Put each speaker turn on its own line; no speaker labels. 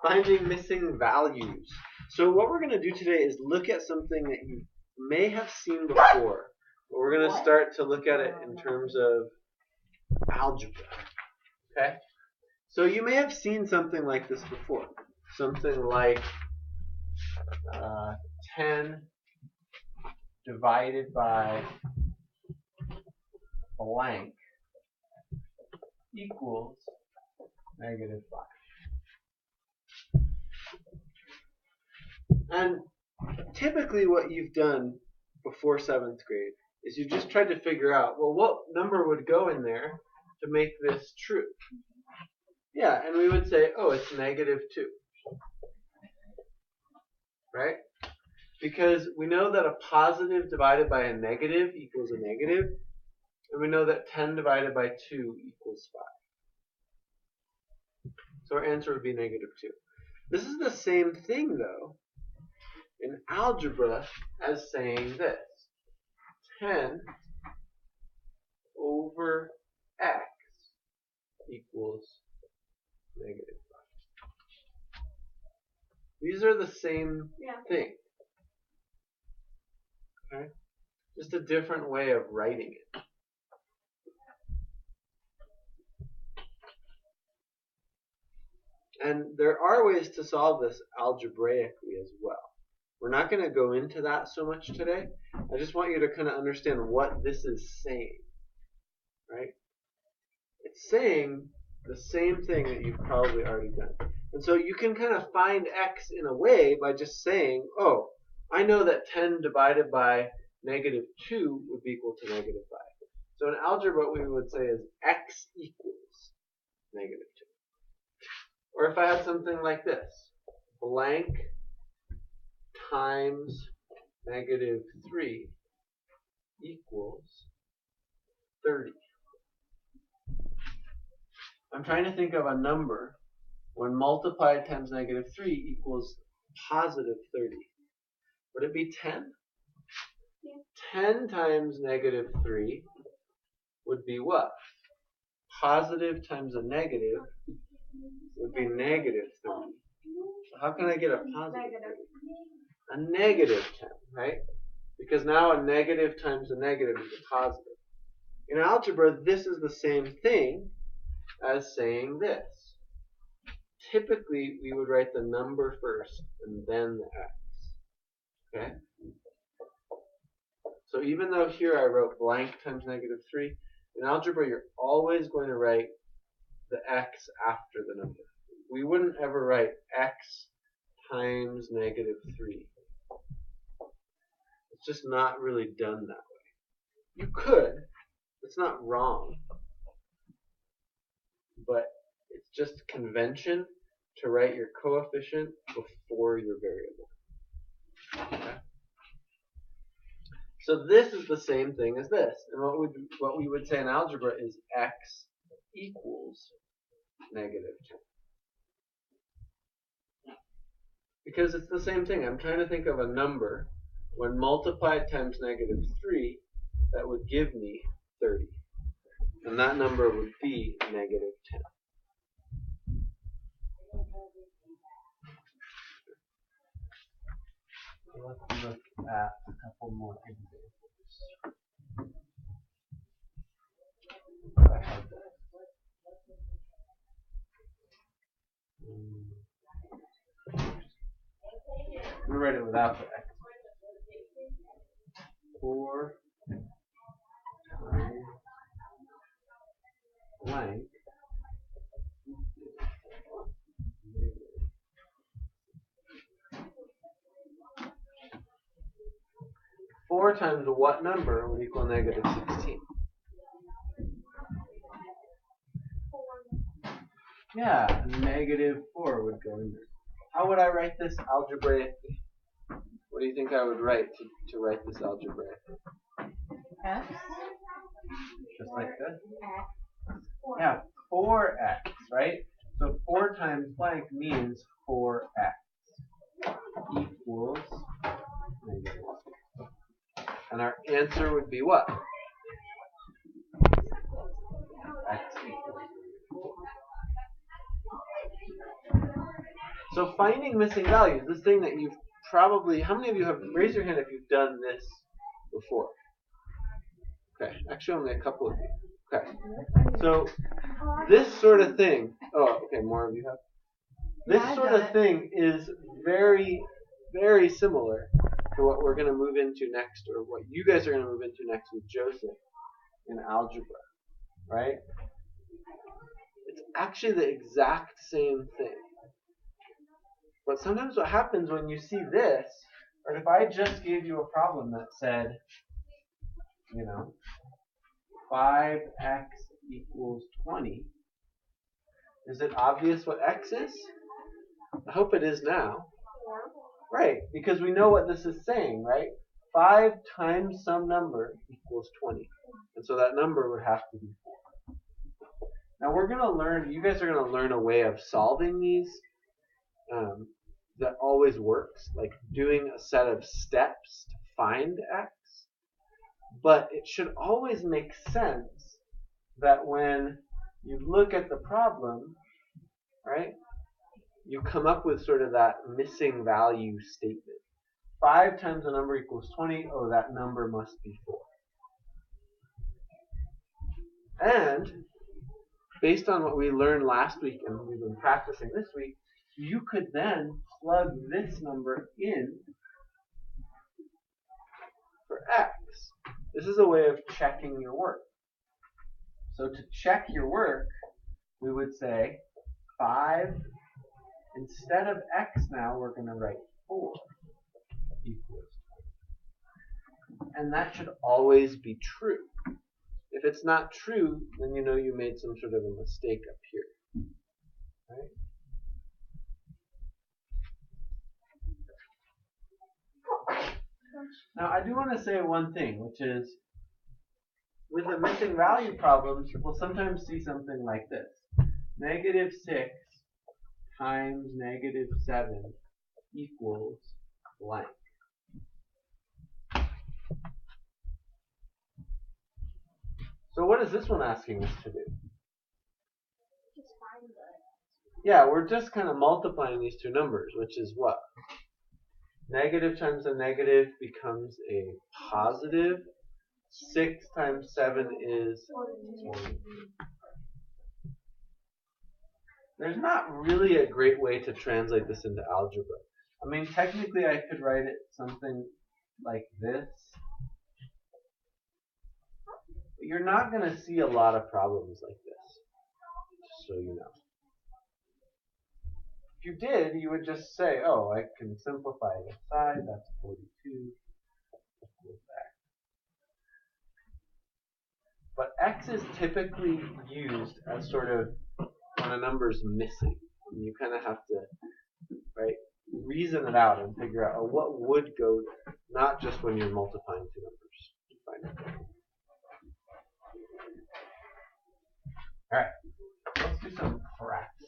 Finding missing values. So what we're going to do today is look at something that you may have seen before. But we're going to start to look at it in terms of algebra. Okay? So you may have seen something like this before. Something like 10 divided by blank equals negative 5. And typically what you've done before 7th grade is you just tried to figure out, well, what number would go in there to make this true? Yeah, and we would say, oh, it's negative 2. Right? Because we know that a positive divided by a negative equals a negative, and we know that 10 divided by 2 equals 5. So our answer would be negative 2. This is the same thing, though, in algebra as saying this. 10 over x equals negative 5. These are the same thing. Okay? Just a different way of writing it. And there are ways to solve this algebraically as well. We're not going to go into that so much today. I just want you to kind of understand what this is saying. Right? It's saying the same thing that you've probably already done. And so you can kind of find x in a way by just saying, oh, I know that 10 divided by negative 2 would be equal to negative 5. So in algebra, what we would say is x equals negative 2. Or if I had something like this, blank times negative 3 equals 30. I'm trying to think of a number when multiplied times negative 3 equals positive 30. Would it be 10? 10 times negative 3 would be what? Positive times a negative would be negative 30. So how can I get a positive 30? A negative 10, right? Because now a negative times a negative is a positive. In algebra, this is the same thing as saying this. Typically, we would write the number first and then the x. Okay? So even though here I wrote blank times negative 3, in algebra you're always going to write the x after the number. We wouldn't ever write x times negative 3. It's just not really done that way. You could. It's not wrong. But it's just convention to write your coefficient before your variable. Okay? So this is the same thing as this. And what we would say in algebra is x equals negative 10. Because it's the same thing. I'm trying to think of a number when multiplied times negative 3 that would give me 30. And that number would be negative 10. Let's look at a couple more examples. I'm going to write it without the x. 4 times blank 4 times what number would equal negative 16? Yeah, negative 4 would go in there. How would I write this algebraically? What do you think I would write to write this algebraically?
X.
Just like this? Yeah, 4x, right? So 4 times blank means 4x equals negative. And our answer would be what? X equals 4. So finding missing values, this thing that you've probably, how many of you have, raise your hand if you've done this before? Okay, actually only a couple of you. Okay, so this sort of thing, oh, okay, more of you have. This sort of thing is very, very similar to what we're going to move into next, or what you guys are going to move into next with Joseph in algebra, right? It's actually the exact same thing. But sometimes what happens when you see this, or if I just gave you a problem that said, 5x equals 20, is it obvious what x is? I hope it is now. Right, because we know what this is saying, right? 5 times some number equals 20. And so that number would have to be 4. Now we're going to learn, you guys are going to learn a way of solving these that always works, like doing a set of steps to find x. But it should always make sense that when you look at the problem, right, you come up with sort of that missing value statement. 5 times a number equals 20. Oh, that number must be 4. And based on what we learned last week and we've been practicing this week, you could then plug this number in for x. This is a way of checking your work. So to check your work, we would say 5, instead of x now, we're going to write 4 equals 20. And that should always be true. If it's not true, then you know you made some sort of a mistake up here. Right? Now, I do want to say one thing, which is, with the missing value problems, we'll sometimes see something like this. -6 times -7 equals blank. So what is this one asking us to do?
Just find the...
Yeah, we're just kind of multiplying these two numbers, which is what? Negative times a negative becomes a positive. 6 times 7 is 20. There's not really a great way to translate this into algebra. I mean, technically I could write it something like this. But you're not going to see a lot of problems like this, just so you know. If you did, you would just say, oh, I can simplify this side. That's 42 equals x. But x is typically used as sort of when a number is missing. And you kind of have to, right, reason it out and figure out, oh, what would go there, not just when you're multiplying two numbers. Find it. All right, let's do some practice.